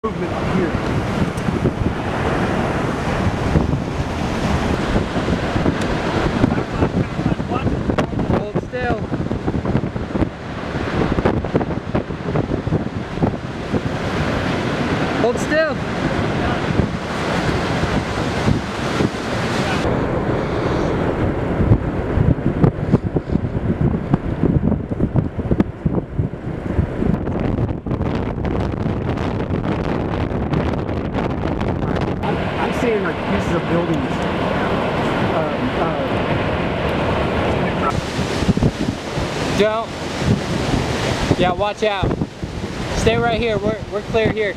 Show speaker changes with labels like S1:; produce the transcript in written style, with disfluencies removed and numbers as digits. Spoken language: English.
S1: movement up here.
S2: Hold still. Hold still.
S1: I'm seeing like pieces of buildings.
S2: Don't. Yeah, watch out. Stay right here. We're clear here.